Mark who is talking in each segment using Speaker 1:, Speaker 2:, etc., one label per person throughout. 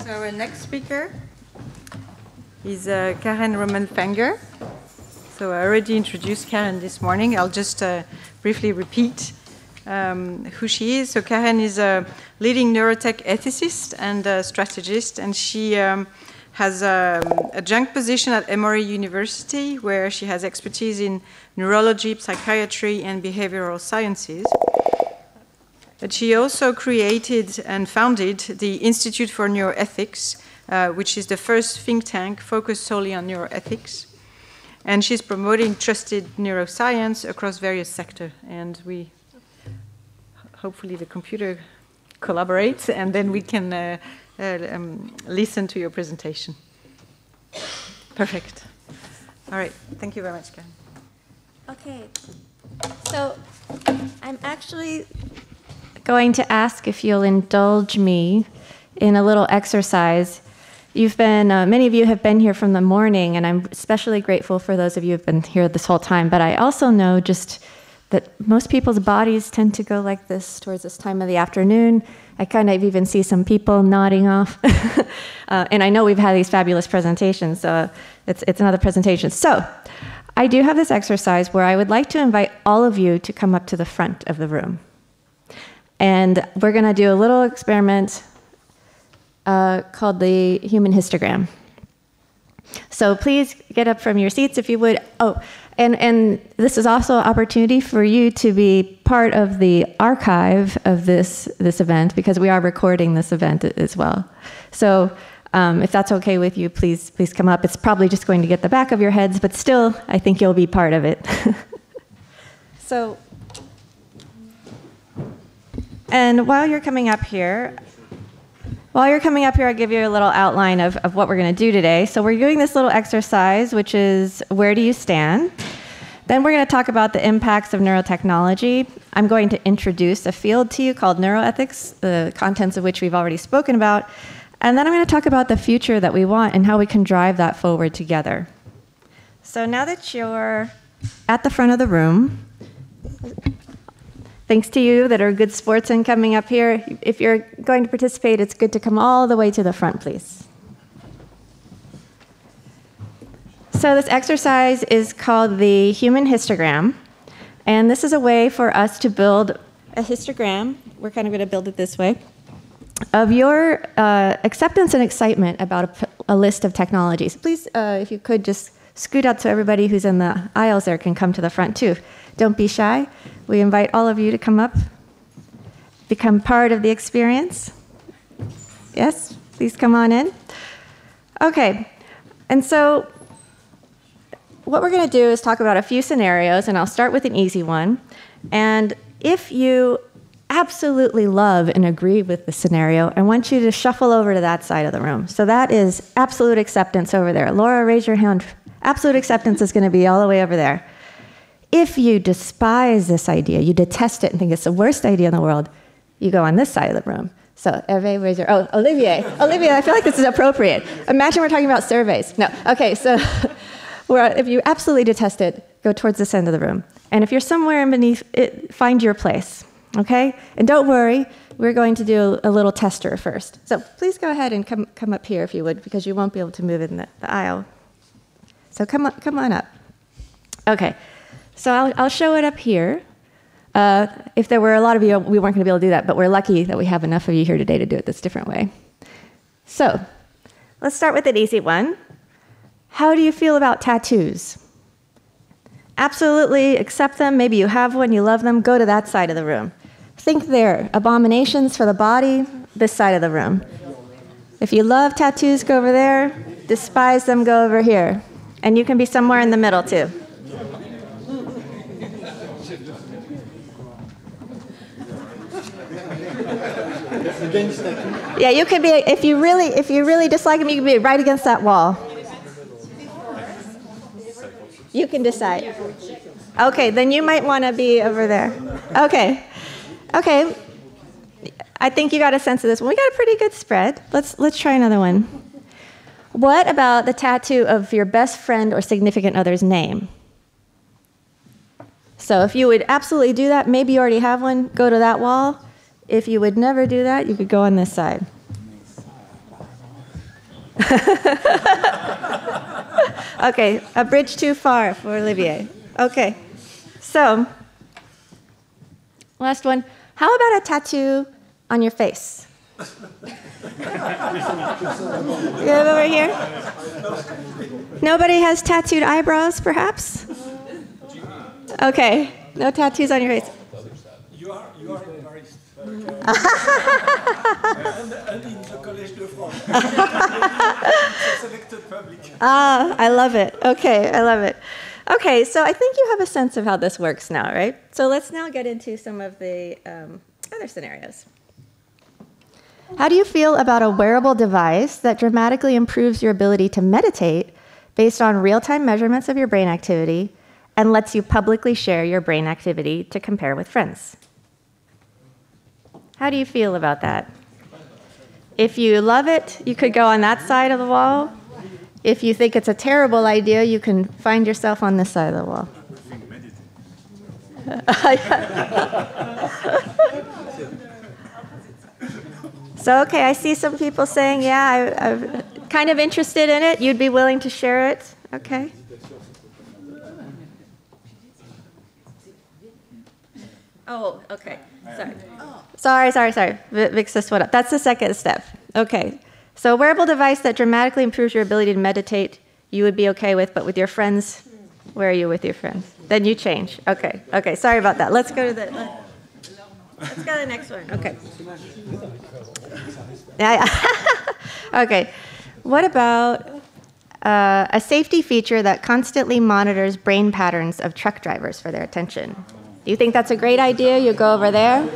Speaker 1: So our next speaker is Karen Rommelfanger. So I already introduced Karen this morning. I'll just briefly repeat who she is. So Karen is a leading neurotech ethicist and strategist, and she has a adjunct position at Emory University, where she has expertise in neurology, psychiatry, and behavioral sciences. But she also created and founded the Institute for Neuroethics, which is the first think tank focused solely on neuroethics. And she's promoting trusted neuroscience across various sectors. And we, hopefully the computer collaborates, and then we can listen to your presentation. Perfect. All right. Thank you very much, Karen.
Speaker 2: Okay. So I'm actually going to ask if you'll indulge me in a little exercise. You've been, many of you have been here from the morning, and I'm especially grateful for those of you who have been here this whole time, but I also know just that most people's bodies tend to go like this towards this time of the afternoon. I kind of even see some people nodding off. And I know we've had these fabulous presentations, so it's another presentation. So I do have this exercise where I would like to invite all of you to come up to the front of the room. And we're going to do a little experiment called the human histogram. So please get up from your seats if you would. Oh, and this is also an opportunity for you to be part of the archive of this event, because we are recording this event as well. So if that's okay with you, please come up. It's probably just going to get the back of your heads, but still, I think you'll be part of it. So, and while you're coming up here, I'll give you a little outline of what we're going to do today. So we're doing this little exercise, which is, where do you stand? Then we're going to talk about the impacts of neurotechnology. I'm going to introduce a field to you called neuroethics, the contents of which we've already spoken about. And then I'm going to talk about the future that we want and how we can drive that forward together. So now that you're at the front of the room, thanks to you that are good sports and coming up here. If you're going to participate, it's good to come all the way to the front, please. So this exercise is called the human histogram. And this is a way for us to build a histogram. We're kind of going to build it this way, of your acceptance and excitement about a list of technologies. Please, if you could, just scoot out so everybody who's in the aisles there can come to the front, too. Don't be shy. We invite all of you to come up, become part of the experience. Yes, please come on in. Okay, and so what we're going to do is talk about a few scenarios, and I'll start with an easy one. And if you absolutely love and agree with the scenario, I want you to shuffle over to that side of the room. So that is absolute acceptance over there. Laura, raise your hand. Absolute acceptance is going to be all the way over there. If you despise this idea, you detest it and think it's the worst idea in the world, you go on this side of the room. So, Hervé, where's your... Oh, Olivier. Olivier, I feel like this is appropriate. Imagine we're talking about surveys. No. Okay, so if you absolutely detest it, go towards this end of the room. And if you're somewhere beneath it, find your place, okay? And don't worry, we're going to do a little tester first. So please go ahead and come up here if you would, because you won't be able to move in the aisle. So come on up. Okay. So I'll show it up here. If there were a lot of you, we weren't going to be able to do that, but we're lucky that we have enough of you here today to do it this different way. So let's start with an easy one. How do you feel about tattoos? Absolutely accept them. Maybe you have one, you love them. Go to that side of the room. Think there. Abominations for the body, this side of the room. If you love tattoos, go over there. Despise them, go over here. And you can be somewhere in the middle, too. Yeah, you could be, if you really dislike them, you can be right against that wall. You can decide. Okay, then you might want to be over there. Okay. I think you got a sense of this one. We got a pretty good spread. Let's try another one. What about the tattoo of your best friend or significant other's name? So if you would absolutely do that, maybe you already have one, go to that wall. If you would never do that, you could go on this side. Okay, a bridge too far for Olivier. Okay, so last one. How about a tattoo on your face? You have over here? Nobody has tattooed eyebrows, perhaps? Okay, no tattoos on your face.
Speaker 3: You are embarrassed. And in the Collège de France. Selected public.
Speaker 2: Ah, I love it. Okay, I love it. Okay, so I think you have a sense of how this works now, right? So let's now get into some of the other scenarios. How do you feel about a wearable device that dramatically improves your ability to meditate based on real-time measurements of your brain activity and lets you publicly share your brain activity to compare with friends? How do you feel about that? If you love it, you could go on that side of the wall. If you think it's a terrible idea, you can find yourself on this side of the wall. So, okay, I see some people saying, yeah, I'm kind of interested in it. You'd be willing to share it. Okay. Oh, okay. Sorry. Mix this one up. That's the second step. Okay. So a wearable device that dramatically improves your ability to meditate, you would be okay with, but with your friends, where are you with your friends? Then you change. Okay. Okay. Sorry about that. Let's go to the next one. Okay. Yeah. Okay. What about a safety feature that constantly monitors brain patterns of truck drivers for their attention? Do you think that's a great idea? You go over there.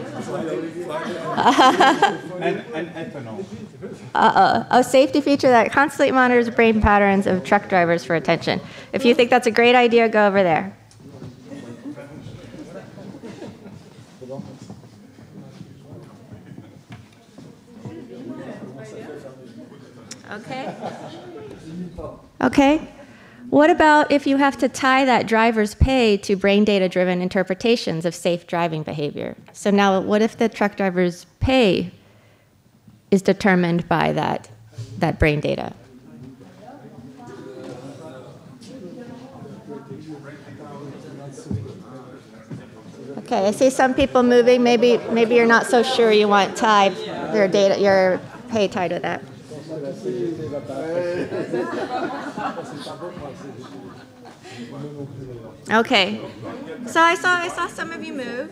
Speaker 2: A safety feature that constantly monitors brain patterns of truck drivers for attention. If you think that's a great idea, go over there. Okay. Okay. What about if you have to tie that driver's pay to brain data-driven interpretations of safe driving behavior? So now, what if the truck driver's pay is determined by that brain data? Okay, I see some people moving. Maybe you're not so sure you want your pay tied with that. Okay, so I saw some of you move.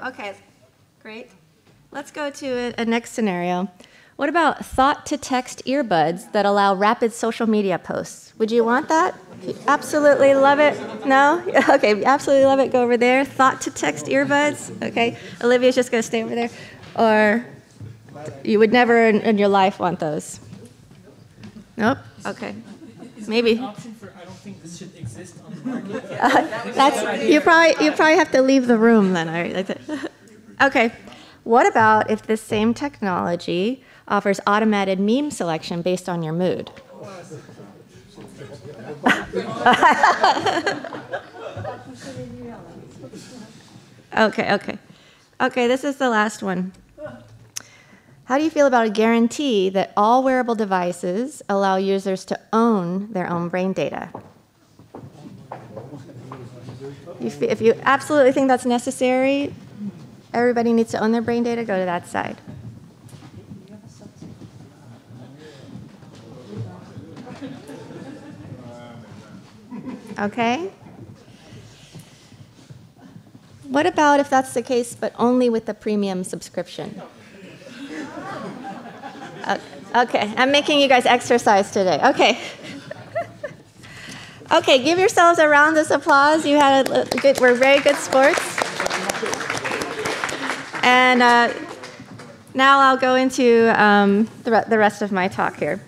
Speaker 2: Okay, great. Let's go to a next scenario. What about thought-to-text earbuds that allow rapid social media posts? Would you want that? Absolutely love it. No? Okay, absolutely love it. Go over there. Thought-to-text earbuds. Okay, Olivia's just going to stay over there. Or you would never in your life want those. Nope. Okay. Maybe.
Speaker 4: I don't think this should exist on the market.
Speaker 2: You probably have to leave the room then. Okay. What about if this same technology offers automated meme selection based on your mood? Okay. This is the last one. How do you feel about a guarantee that all wearable devices allow users to own their own brain data? If you absolutely think that's necessary, everybody needs to own their brain data, go to that side. Okay. What about if that's the case, but only with the premium subscription? Okay, I'm making you guys exercise today. Okay. Okay, give yourselves a round of applause. You had we're very good sports. And now I'll go into the rest of my talk here.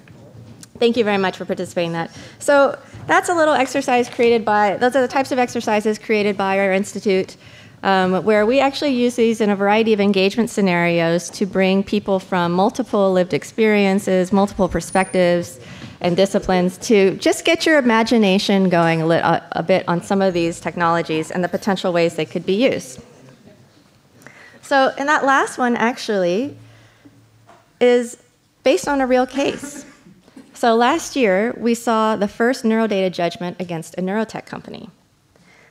Speaker 2: Thank you very much for participating in that. So that's a little exercise those are the types of exercises created by our institute, where we actually use these in a variety of engagement scenarios to bring people from multiple lived experiences, multiple perspectives and disciplines to just get your imagination going a bit on some of these technologies and the potential ways they could be used. So in that last one, actually, is based on a real case. So last year, we saw the first neurodata judgment against a neurotech company.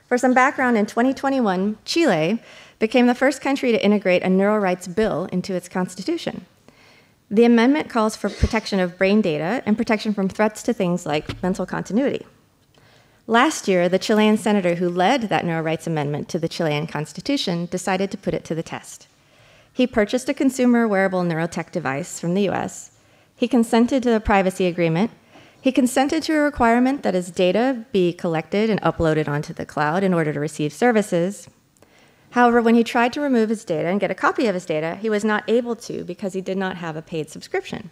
Speaker 2: For some background, in 2021, Chile became the first country to integrate a neuro rights bill into its constitution. The amendment calls for protection of brain data and protection from threats to things like mental continuity. Last year, the Chilean senator who led that neuro rights amendment to the Chilean constitution decided to put it to the test. He purchased a consumer wearable neurotech device from the US. He consented to the privacy agreement. He consented to a requirement that his data be collected and uploaded onto the cloud in order to receive services. However, when he tried to remove his data and get a copy of his data, he was not able to because he did not have a paid subscription.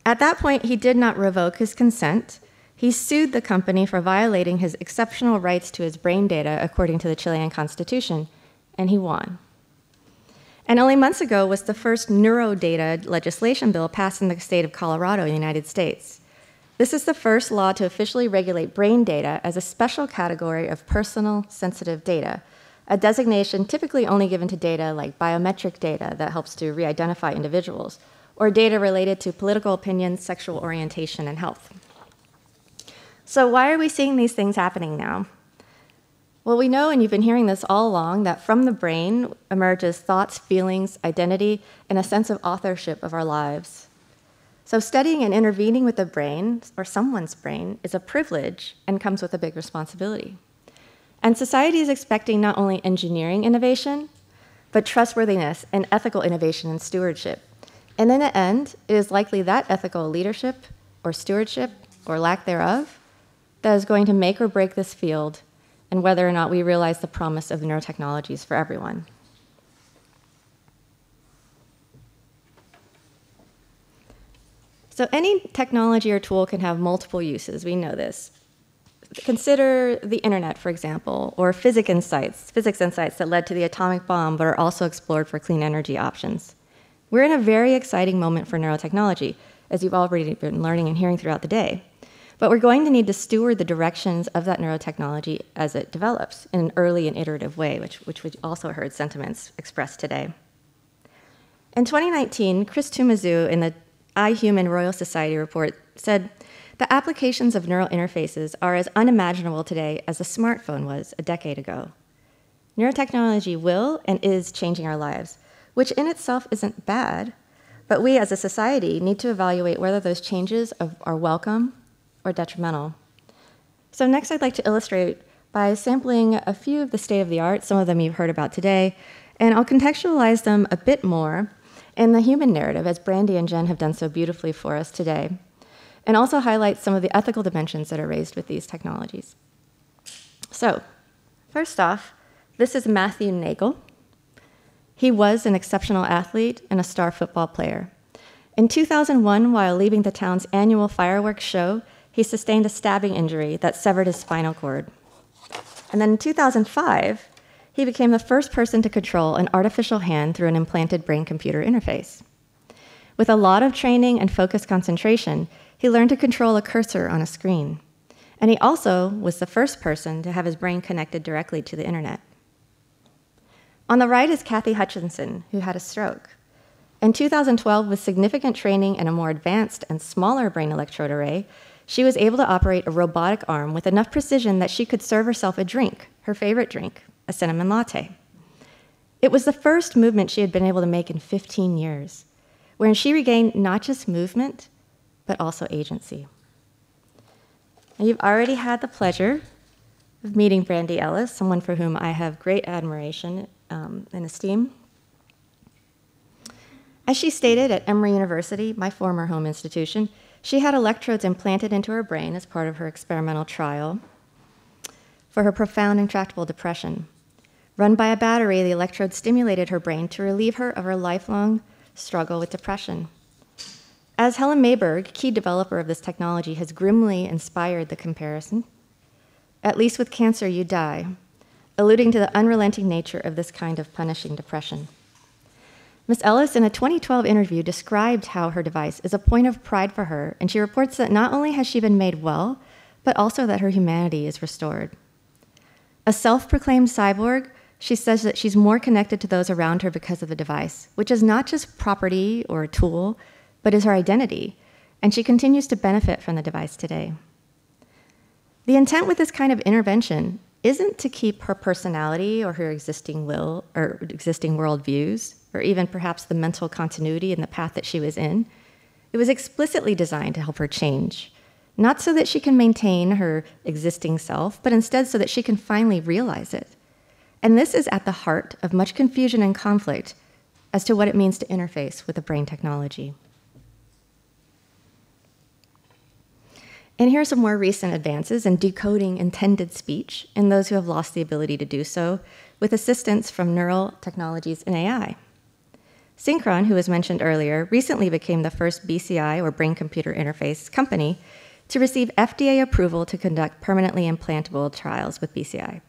Speaker 2: At that point, he did not revoke his consent. He sued the company for violating his exceptional rights to his brain data according to the Chilean constitution, and he won. And only months ago was the first neurodata legislation bill passed in the state of Colorado in the United States. This is the first law to officially regulate brain data as a special category of personal sensitive data, a designation typically only given to data like biometric data that helps to re-identify individuals, or data related to political opinions, sexual orientation, and health. So why are we seeing these things happening now? Well, we know, and you've been hearing this all along, that from the brain emerges thoughts, feelings, identity, and a sense of authorship of our lives. So studying and intervening with the brain, or someone's brain, is a privilege and comes with a big responsibility. And society is expecting not only engineering innovation, but trustworthiness and ethical innovation and stewardship. And in the end, it is likely that ethical leadership or stewardship, or lack thereof, that is going to make or break this field and whether or not we realize the promise of the neurotechnologies for everyone. So any technology or tool can have multiple uses, we know this. Consider the internet, for example, or physics insights that led to the atomic bomb but are also explored for clean energy options. We're in a very exciting moment for neurotechnology, as you've already been learning and hearing throughout the day. But we're going to need to steward the directions of that neurotechnology as it develops in an early and iterative way, which we also heard sentiments expressed today. In 2019, Chris Tumazu in the iHuman Royal Society report said, "The applications of neural interfaces are as unimaginable today as a smartphone was a decade ago. Neurotechnology will and is changing our lives, which in itself isn't bad, but we as a society need to evaluate whether those changes are welcome or detrimental." So next I'd like to illustrate by sampling a few of the state-of-the-art, some of them you've heard about today, and I'll contextualize them a bit more in the human narrative, as Brandy and Jen have done so beautifully for us today, and also highlight some of the ethical dimensions that are raised with these technologies. So, first off, this is Matthew Nagel. He was an exceptional athlete and a star football player. In 2001, while leaving the town's annual fireworks show, he sustained a stabbing injury that severed his spinal cord. And then in 2005, he became the first person to control an artificial hand through an implanted brain-computer interface. With a lot of training and focused concentration, he learned to control a cursor on a screen. And he also was the first person to have his brain connected directly to the internet. On the right is Kathy Hutchinson, who had a stroke. In 2012, with significant training and a more advanced and smaller brain electrode array, she was able to operate a robotic arm with enough precision that she could serve herself a drink, her favorite drink, a cinnamon latte. It was the first movement she had been able to make in 15 years, wherein she regained not just movement, but also agency. Now, you've already had the pleasure of meeting Brandy Ellis, someone for whom I have great admiration and esteem. As she stated at Emory University, my former home institution, she had electrodes implanted into her brain as part of her experimental trial for her profound intractable depression. Run by a battery, the electrode stimulated her brain to relieve her of her lifelong struggle with depression. As Helen Mayberg, key developer of this technology, has grimly inspired the comparison, "At least with cancer you die," alluding to the unrelenting nature of this kind of punishing depression. Ms. Ellis, in a 2012 interview, described how her device is a point of pride for her, and she reports that not only has she been made well, but also that her humanity is restored. A self-proclaimed cyborg, she says that she's more connected to those around her because of the device, which is not just property or a tool, but is her identity, and she continues to benefit from the device today. The intent with this kind of intervention isn't to keep her personality or her existing will or existing worldviews, or even perhaps the mental continuity in the path that she was in. It was explicitly designed to help her change, not so that she can maintain her existing self, but instead so that she can finally realize it. And this is at the heart of much confusion and conflict as to what it means to interface with a brain technology. And here are some more recent advances in decoding intended speech in those who have lost the ability to do so, with assistance from Neurotechnologies in AI. Synchron, who was mentioned earlier, recently became the first BCI, or brain-computer interface, company to receive FDA approval to conduct permanently implantable trials with BCI.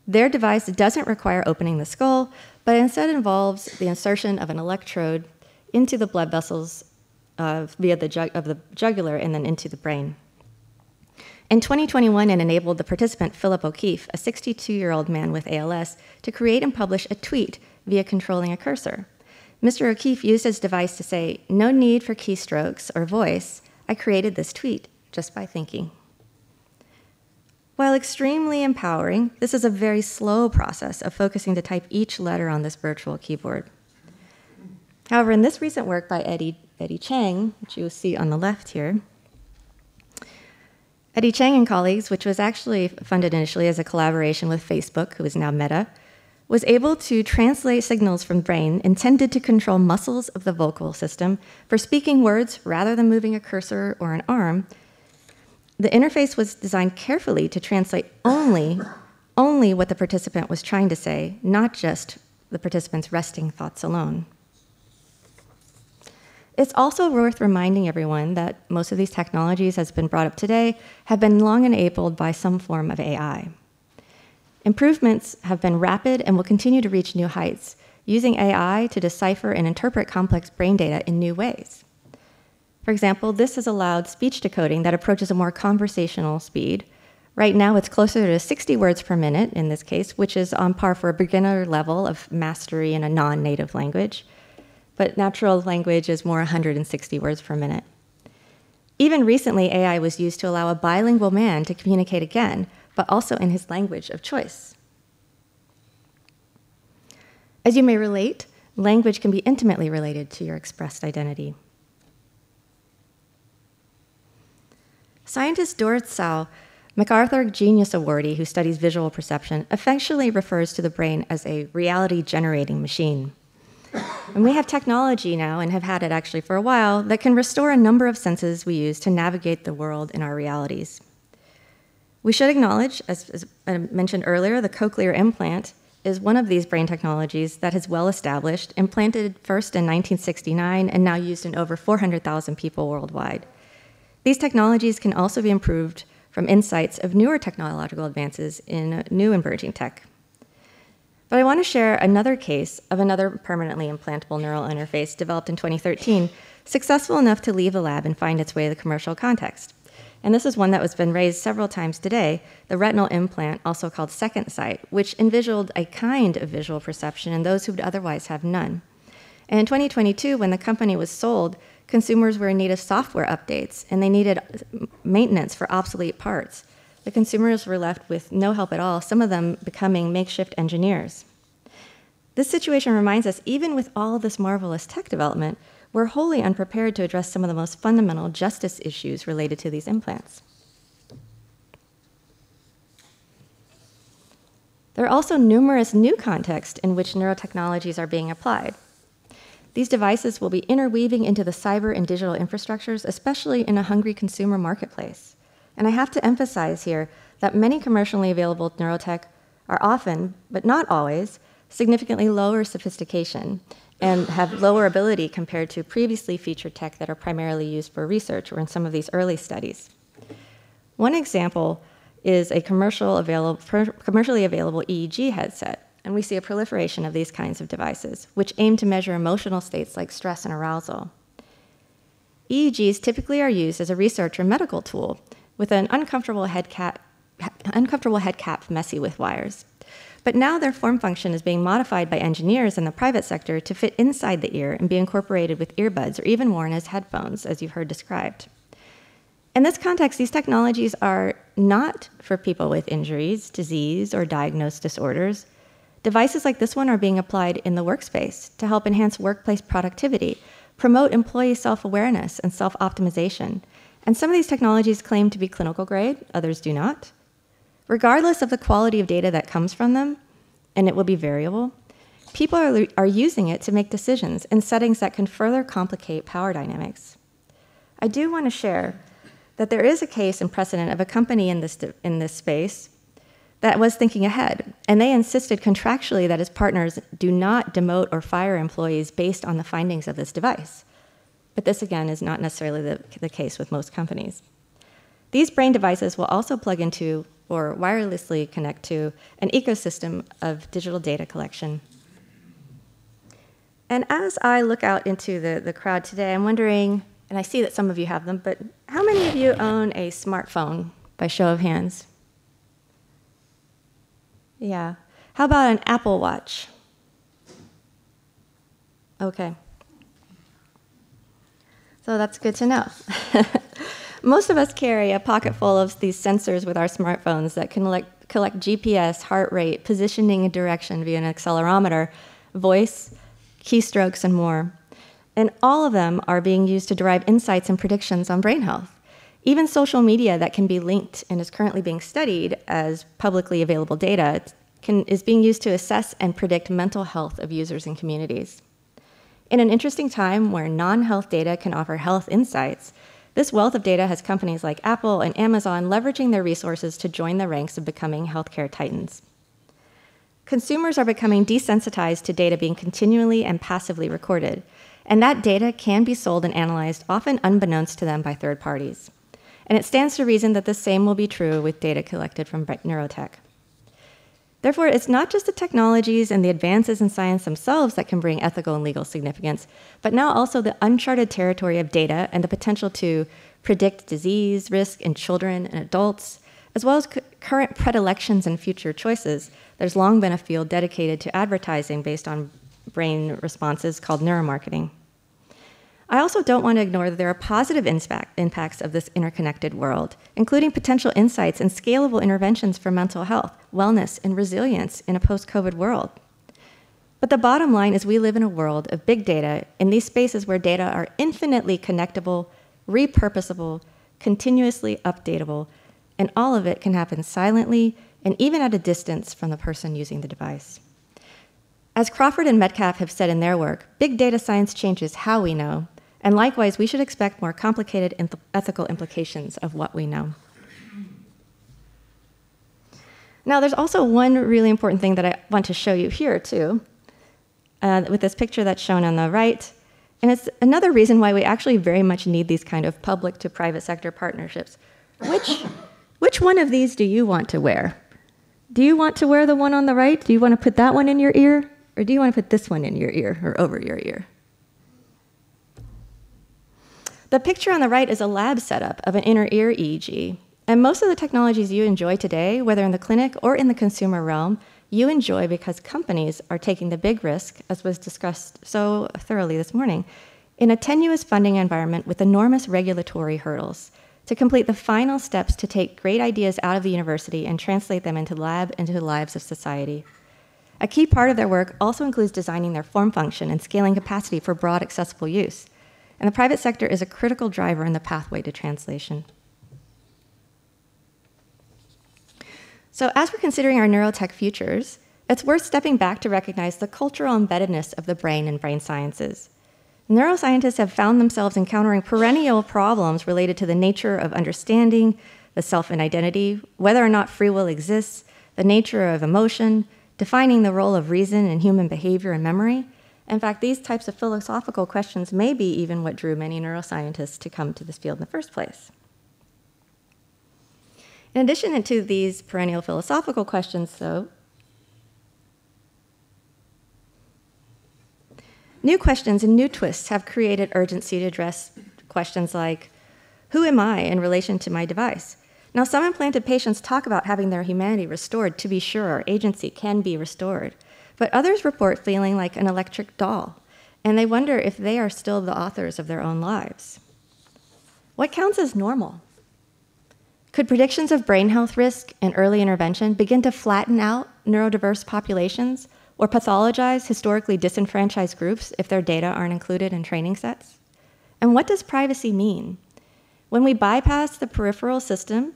Speaker 2: Their device doesn't require opening the skull, but instead involves the insertion of an electrode into the blood vessels via the jugular and then into the brain. In 2021, it enabled the participant, Philip O'Keefe, a 62-year-old man with ALS, to create and publish a tweet via controlling a cursor. Mr. O'Keefe used his device to say, "No need for keystrokes or voice. I created this tweet just by thinking." While extremely empowering, this is a very slow process of focusing to type each letter on this virtual keyboard. However, in this recent work by Eddie Chang, which you will see on the left here, Eddie Chang and colleagues, which was actually funded initially as a collaboration with Facebook, who is now Meta, was able to translate signals from the brain intended to control muscles of the vocal system for speaking words rather than moving a cursor or an arm. The interface was designed carefully to translate only what the participant was trying to say, not just the participant's resting thoughts alone. It's also worth reminding everyone that most of these technologies, as has been brought up today, have been long enabled by some form of AI. Improvements have been rapid and will continue to reach new heights, using AI to decipher and interpret complex brain data in new ways. For example, this has allowed speech decoding that approaches a more conversational speed. Right now, it's closer to 60 words per minute in this case, which is on par for a beginner level of mastery in a non-native language. But natural language is more 160 words per minute. Even recently, AI was used to allow a bilingual man to communicate again, but also in his language of choice. As you may relate, language can be intimately related to your expressed identity. Scientist Doris Tsao, MacArthur Genius Awardee who studies visual perception, affectionately refers to the brain as a reality-generating machine. And we have technology now, and have had it actually for a while, that can restore a number of senses we use to navigate the world in our realities. We should acknowledge, as I mentioned earlier, the cochlear implant is one of these brain technologies that is well established, implanted first in 1969 and now used in over 400,000 people worldwide. These technologies can also be improved from insights of newer technological advances in new emerging tech. But I want to share another case of another permanently implantable neural interface developed in 2013, successful enough to leave the lab and find its way to the commercial context. And this is one that has been raised several times today, the retinal implant, also called second sight, which envisioned a kind of visual perception in those who would otherwise have none. And in 2022, when the company was sold, consumers were in need of software updates, and they needed maintenance for obsolete parts. The consumers were left with no help at all, some of them becoming makeshift engineers. This situation reminds us, even with all this marvelous tech development, we're wholly unprepared to address some of the most fundamental justice issues related to these implants. There are also numerous new contexts in which neurotechnologies are being applied. These devices will be interweaving into the cyber and digital infrastructures, especially in a hungry consumer marketplace. And I have to emphasize here that many commercially available neurotech are often, but not always, significantly lower sophistication and have lower ability compared to previously featured tech that are primarily used for research or in some of these early studies. One example is a commercially available EEG headset, and we see a proliferation of these kinds of devices, which aim to measure emotional states like stress and arousal. EEGs typically are used as a research or medical tool with an uncomfortable head cap messy with wires. But now their form function is being modified by engineers in the private sector to fit inside the ear and be incorporated with earbuds or even worn as headphones, as you've heard described. In this context, these technologies are not for people with injuries, disease, or diagnosed disorders. Devices like this one are being applied in the workspace to help enhance workplace productivity, promote employee self-awareness and self-optimization. And some of these technologies claim to be clinical grade, others do not. Regardless of the quality of data that comes from them, and it will be variable, people are using it to make decisions in settings that can further complicate power dynamics. I do want to share that there is a case and precedent of a company in this space that was thinking ahead, and they insisted contractually that its partners do not demote or fire employees based on the findings of this device. But this, again, is not necessarily the case with most companies. These brain devices will also plug into or wirelessly connect to an ecosystem of digital data collection. And as I look out into the crowd today, I'm wondering, and I see that some of you have them, but how many of you own a smartphone by show of hands? Yeah. How about an Apple Watch? Okay. So that's good to know. Most of us carry a pocket full of these sensors with our smartphones that can collect GPS, heart rate, positioning and direction via an accelerometer, voice, keystrokes, and more. And all of them are being used to derive insights and predictions on brain health. Even social media that can be linked and is currently being studied as publicly available data is being used to assess and predict mental health of users and communities. In an interesting time where non-health data can offer health insights, this wealth of data has companies like Apple and Amazon leveraging their resources to join the ranks of becoming healthcare titans. Consumers are becoming desensitized to data being continually and passively recorded, and that data can be sold and analyzed, often unbeknownst to them by third parties. And it stands to reason that the same will be true with data collected from neurotech. Therefore, it's not just the technologies and the advances in science themselves that can bring ethical and legal significance, but now also the uncharted territory of data and the potential to predict disease risk in children and adults, as well as current predilections and future choices. There's long been a field dedicated to advertising based on brain responses called neuromarketing. I also don't want to ignore that there are positive impacts of this interconnected world, including potential insights and scalable interventions for mental health, wellness, and resilience in a post-COVID world. But the bottom line is we live in a world of big data in these spaces where data are infinitely connectable, repurposable, continuously updatable, and all of it can happen silently and even at a distance from the person using the device. As Crawford and Metcalf have said in their work, big data science changes how we know, and likewise, we should expect more complicated ethical implications of what we know. Now, there's also one really important thing that I want to show you here, too, with this picture that's shown on the right. And it's another reason why we actually very much need these kind of public to private sector partnerships. Which one of these do you want to wear? Do you want to wear the one on the right? Do you want to put that one in your ear? Or do you want to put this one in your ear or over your ear? The picture on the right is a lab setup of an inner ear EEG. And most of the technologies you enjoy today, whether in the clinic or in the consumer realm, you enjoy because companies are taking the big risk, as was discussed so thoroughly this morning, in a tenuous funding environment with enormous regulatory hurdles to complete the final steps to take great ideas out of the university and translate them into the lives of society. A key part of their work also includes designing their form function and scaling capacity for broad accessible use. And the private sector is a critical driver in the pathway to translation. So as we're considering our neurotech futures, it's worth stepping back to recognize the cultural embeddedness of the brain and brain sciences. Neuroscientists have found themselves encountering perennial problems related to the nature of understanding, the self and identity, whether or not free will exists, the nature of emotion, defining the role of reason in human behavior and memory. In fact, these types of philosophical questions may be even what drew many neuroscientists to come to this field in the first place. In addition to these perennial philosophical questions, though, new questions and new twists have created urgency to address questions like, who am I in relation to my device? Now, some implanted patients talk about having their humanity restored, to be sure, or agency can be restored, but others report feeling like an electric doll, and they wonder if they are still the authors of their own lives. What counts as normal? Could predictions of brain health risk and early intervention begin to flatten out neurodiverse populations or pathologize historically disenfranchised groups if their data aren't included in training sets? And what does privacy mean? When we bypass the peripheral system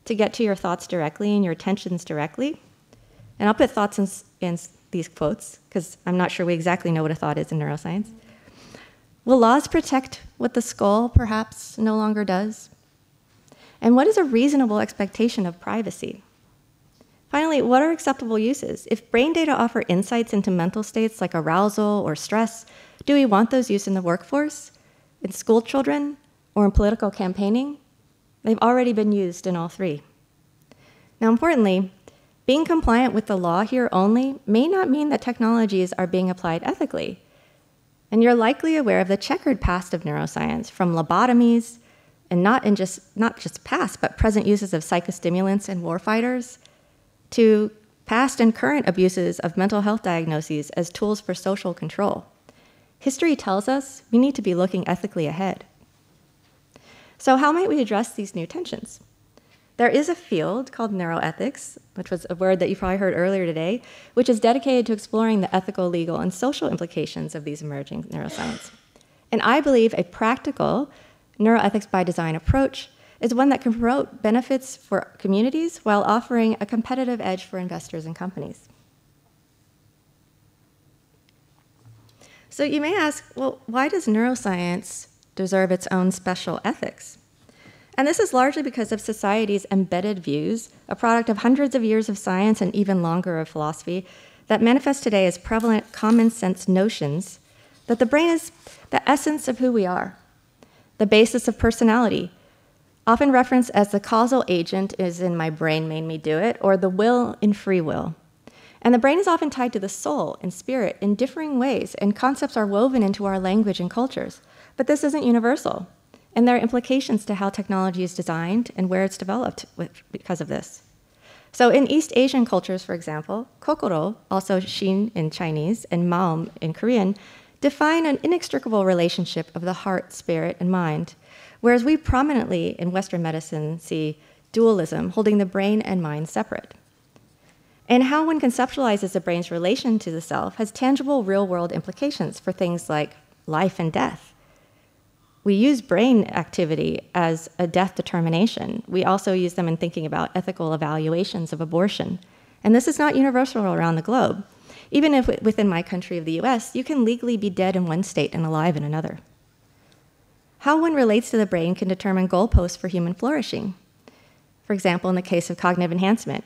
Speaker 2: to get to your thoughts directly and your attentions directly, and I'll put thoughts in these quotes because I'm not sure we exactly know what a thought is in neuroscience. Will laws protect what the skull perhaps no longer does? And what is a reasonable expectation of privacy? Finally, what are acceptable uses? If brain data offer insights into mental states like arousal or stress, do we want those used in the workforce, in school children, or in political campaigning? They've already been used in all three. Now, importantly, being compliant with the law here only may not mean that technologies are being applied ethically. And you're likely aware of the checkered past of neuroscience, from lobotomies, and not just past, but present uses of psychostimulants in warfighters, to past and current abuses of mental health diagnoses as tools for social control. History tells us we need to be looking ethically ahead. So how might we address these new tensions? There is a field called neuroethics, which was a word that you probably heard earlier today, which is dedicated to exploring the ethical, legal, and social implications of these emerging neuroscience. And I believe a practical neuroethics by design approach is one that can promote benefits for communities while offering a competitive edge for investors and companies. So you may ask, well, why does neuroscience deserve its own special ethics? And this is largely because of society's embedded views, a product of hundreds of years of science and even longer of philosophy, that manifest today as prevalent common sense notions that the brain is the essence of who we are, the basis of personality, often referenced as the causal agent is in my brain made me do it, or the will in free will. And the brain is often tied to the soul and spirit in differing ways, and concepts are woven into our language and cultures. But this isn't universal, and there are implications to how technology is designed and where it's developed because of this. So in East Asian cultures, for example, kokoro, also shin in Chinese, and maum in Korean, define an inextricable relationship of the heart, spirit, and mind, whereas we prominently in Western medicine see dualism, holding the brain and mind separate. And how one conceptualizes the brain's relation to the self has tangible real-world implications for things like life and death. We use brain activity as a death determination. We also use them in thinking about ethical evaluations of abortion. And this is not universal around the globe. Even if within my country of the US, you can legally be dead in one state and alive in another. How one relates to the brain can determine goalposts for human flourishing. For example, in the case of cognitive enhancement,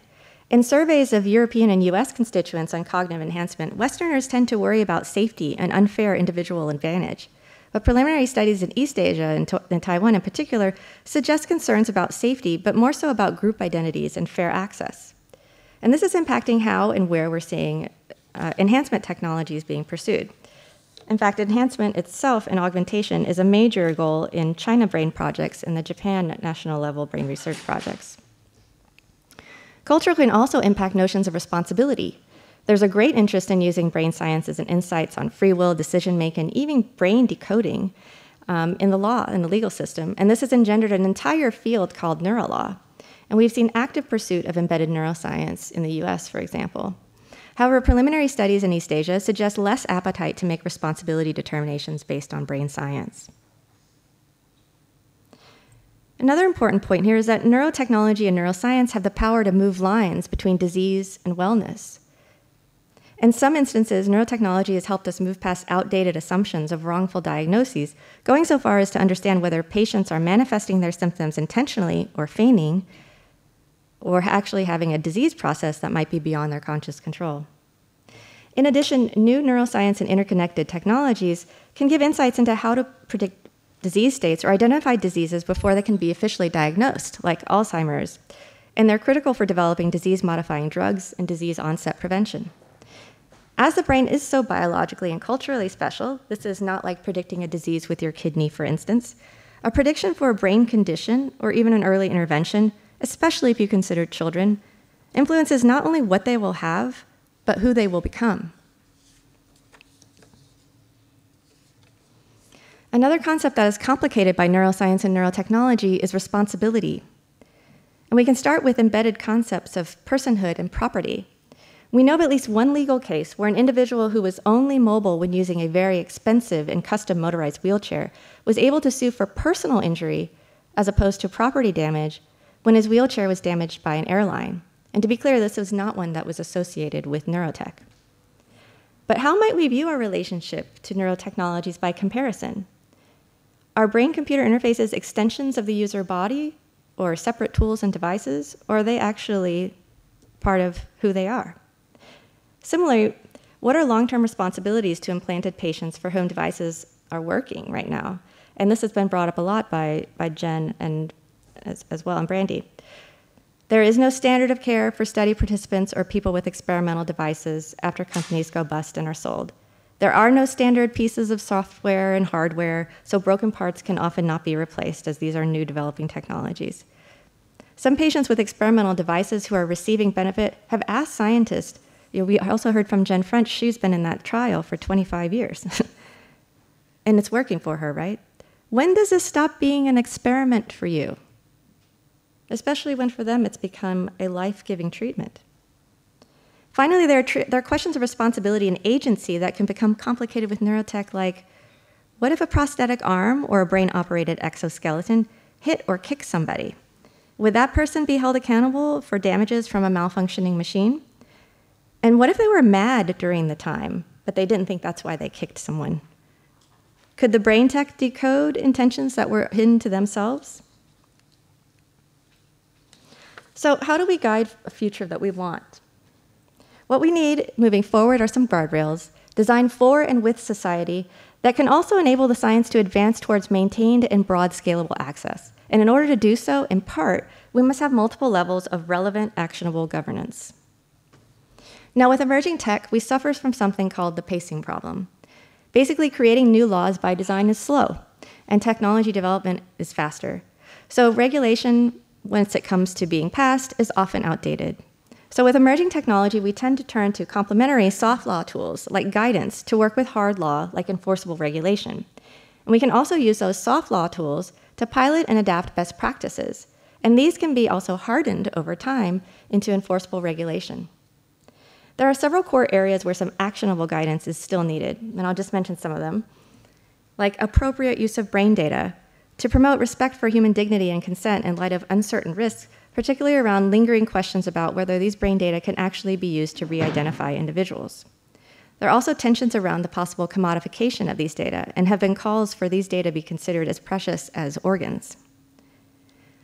Speaker 2: in surveys of European and US constituents on cognitive enhancement, Westerners tend to worry about safety and unfair individual advantage. But preliminary studies in East Asia, and Taiwan in particular, suggest concerns about safety, but more so about group identities and fair access. And this is impacting how and where we're seeing enhancement technologies being pursued. In fact, enhancement itself and augmentation is a major goal in China brain projects and the Japan national level brain research projects. Culture can also impact notions of responsibility. There's a great interest in using brain sciences and insights on free will, decision-making, even brain decoding in the law, in the legal system. And this has engendered an entire field called neurolaw. And we've seen active pursuit of embedded neuroscience in the US, for example. However, preliminary studies in East Asia suggest less appetite to make responsibility determinations based on brain science. Another important point here is that neurotechnology and neuroscience have the power to move lines between disease and wellness. In some instances, neurotechnology has helped us move past outdated assumptions of wrongful diagnoses, going so far as to understand whether patients are manifesting their symptoms intentionally or feigning, or actually having a disease process that might be beyond their conscious control. In addition, new neuroscience and interconnected technologies can give insights into how to predict disease states or identify diseases before they can be officially diagnosed, like Alzheimer's, and they're critical for developing disease-modifying drugs and disease onset prevention. As the brain is so biologically and culturally special, this is not like predicting a disease with your kidney, for instance. A prediction for a brain condition or even an early intervention especially if you consider children, influences not only what they will have, but who they will become. Another concept that is complicated by neuroscience and neurotechnology is responsibility. And we can start with embedded concepts of personhood and property. We know of at least one legal case where an individual who was only mobile when using a very expensive and custom motorized wheelchair was able to sue for personal injury as opposed to property damage when his wheelchair was damaged by an airline. And to be clear, this was not one that was associated with neurotech. But how might we view our relationship to neurotechnologies by comparison? Are brain-computer interfaces extensions of the user body, or separate tools and devices, or are they actually part of who they are? Similarly, what are long-term responsibilities to implanted patients for whom devices are working right now? And this has been brought up a lot by Jen and as well, and Brandy. There is no standard of care for study participants or people with experimental devices after companies go bust and are sold. There are no standard pieces of software and hardware, so broken parts can often not be replaced, as these are new developing technologies. Some patients with experimental devices who are receiving benefit have asked scientists, we also heard from Jen French, she's been in that trial for 25 years. And it's working for her, right? When does this stop being an experiment for you? Especially when for them it's become a life-giving treatment. Finally, there are questions of responsibility and agency that can become complicated with neurotech, like, what if a prosthetic arm or a brain-operated exoskeleton hit or kicked somebody? Would that person be held accountable for damages from a malfunctioning machine? And what if they were mad during the time, but they didn't think that's why they kicked someone? Could the brain tech decode intentions that were hidden to themselves? So how do we guide a future that we want? What we need moving forward are some guardrails designed for and with society that can also enable the science to advance towards maintained and broad scalable access. And in order to do so, in part, we must have multiple levels of relevant, actionable governance. Now, with emerging tech, we suffer from something called the pacing problem. Basically, creating new laws by design is slow, and technology development is faster. So regulation, once it comes to being passed, is often outdated. So with emerging technology, we tend to turn to complementary soft law tools like guidance to work with hard law like enforceable regulation. And we can also use those soft law tools to pilot and adapt best practices. And these can be also hardened over time into enforceable regulation. There are several core areas where some actionable guidance is still needed, and I'll just mention some of them, like appropriate use of brain data to promote respect for human dignity and consent in light of uncertain risks, particularly around lingering questions about whether these brain data can actually be used to re-identify individuals. There are also tensions around the possible commodification of these data, and have been calls for these data be considered as precious as organs.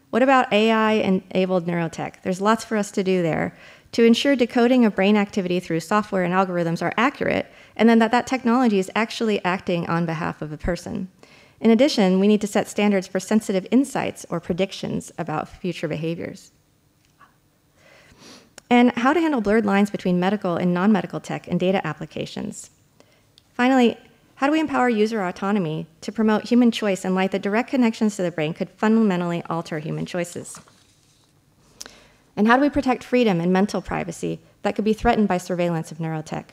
Speaker 2: What about AI-enabled neurotech? There's lots for us to do there to ensure decoding of brain activity through software and algorithms are accurate, and then that technology is actually acting on behalf of a person. In addition, we need to set standards for sensitive insights or predictions about future behaviors. And how to handle blurred lines between medical and non-medical tech and data applications. Finally, how do we empower user autonomy to promote human choice in light that direct connections to the brain could fundamentally alter human choices? And how do we protect freedom and mental privacy that could be threatened by surveillance of neurotech?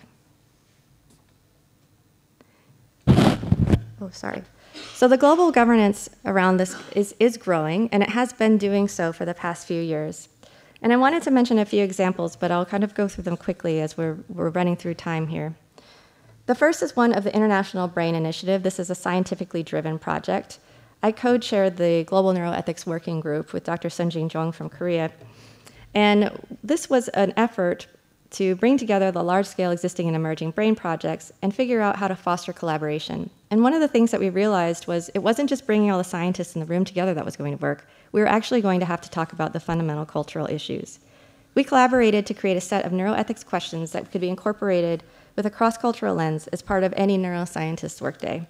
Speaker 2: Oh, sorry. So the global governance around this is growing, and it has been doing so for the past few years. And I wanted to mention a few examples, but I'll kind of go through them quickly as we're running through time here. The first is one of the International Brain Initiative. This is a scientifically driven project. I co-chaired the Global Neuroethics Working Group with Dr. Sunjin Jung from Korea. And this was an effort to bring together the large-scale existing and emerging brain projects and figure out how to foster collaboration. And one of the things that we realized was it wasn't just bringing all the scientists in the room together that was going to work. We were actually going to have to talk about the fundamental cultural issues. We collaborated to create a set of neuroethics questions that could be incorporated with a cross-cultural lens as part of any neuroscientist's workday.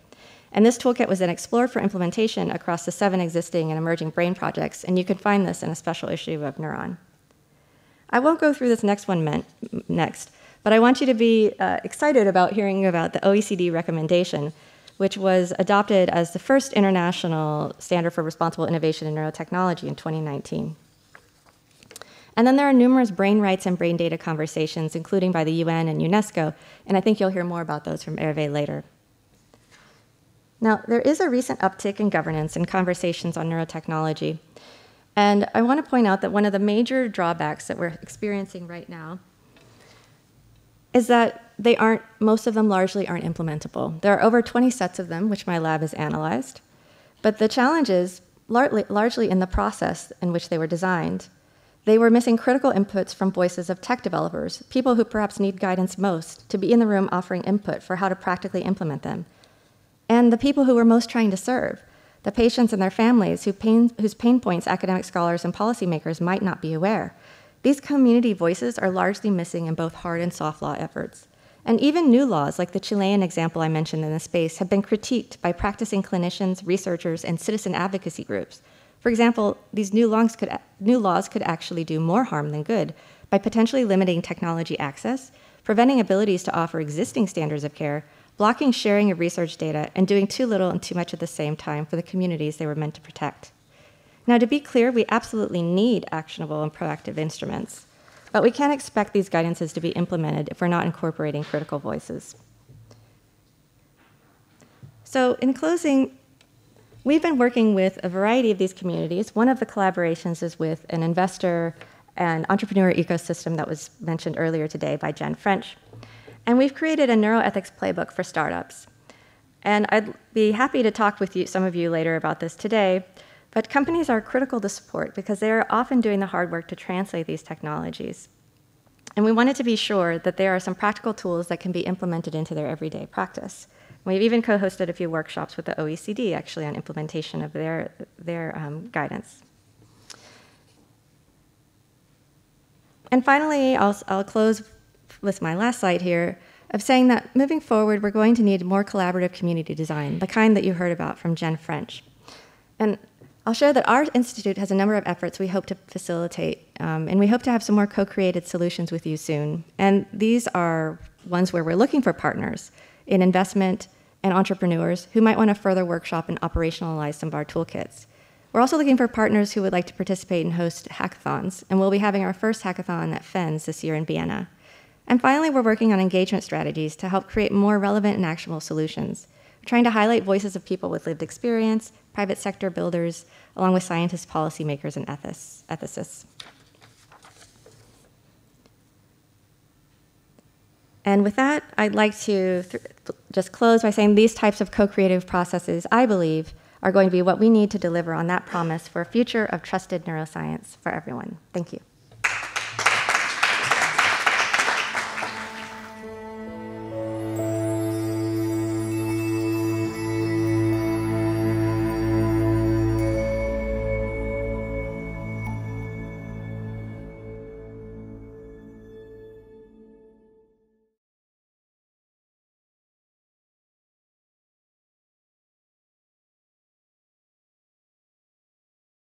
Speaker 2: And this toolkit was then explored for implementation across the 7 existing and emerging brain projects, and you can find this in a special issue of Neuron. I won't go through this next one next, but I want you to be excited about hearing about the OECD recommendation, which was adopted as the first international standard for responsible innovation in neurotechnology in 2019. And then there are numerous brain rights and brain data conversations, including by the UN and UNESCO, and I think you'll hear more about those from Hervé later. Now, there is a recent uptick in governance and conversations on neurotechnology, and I want to point out that one of the major drawbacks that we're experiencing right now is that most of them largely aren't implementable. There are over 20 sets of them, which my lab has analyzed, but the challenge is largely in the process in which they were designed. They were missing critical inputs from voices of tech developers, people who perhaps need guidance most, to be in the room offering input for how to practically implement them. And the people who we're most trying to serve, the patients and their families whose pain points academic scholars and policymakers might not be aware. These community voices are largely missing in both hard and soft law efforts. And even new laws, like the Chilean example I mentioned in the space, have been critiqued by practicing clinicians, researchers, and citizen advocacy groups. For example, these new laws could actually do more harm than good by potentially limiting technology access, preventing abilities to offer existing standards of care, blocking sharing of research data, and doing too little and too much at the same time for the communities they were meant to protect. Now, to be clear, we absolutely need actionable and proactive instruments, but we can't expect these guidances to be implemented if we're not incorporating critical voices. So in closing, we've been working with a variety of these communities. One of the collaborations is with an investor and entrepreneur ecosystem that was mentioned earlier today by Jen French. And we've created a neuroethics playbook for startups. And I'd be happy to talk with some of you later about this today, but companies are critical to support because they are often doing the hard work to translate these technologies. And we wanted to be sure that there are some practical tools that can be implemented into their everyday practice. We've even co-hosted a few workshops with the OECD, actually, on implementation of their guidance. And finally, I'll close with my last slide here of saying that moving forward, we're going to need more collaborative community design, the kind that you heard about from Jen French. And I'll share that our institute has a number of efforts we hope to facilitate, and we hope to have some more co-created solutions with you soon. And these are ones where we're looking for partners in investment and entrepreneurs who might want to further workshop and operationalize some of our toolkits. We're also looking for partners who would like to participate and host hackathons, and we'll be having our first hackathon at FENS this year in Vienna. And finally, we're working on engagement strategies to help create more relevant and actionable solutions. We're trying to highlight voices of people with lived experience, private sector builders, along with scientists, policymakers, and ethicists. And with that, I'd like to just close by saying these types of co-creative processes, I believe, are going to be what we need to deliver on that promise for a future of trusted neuroscience for everyone. Thank you.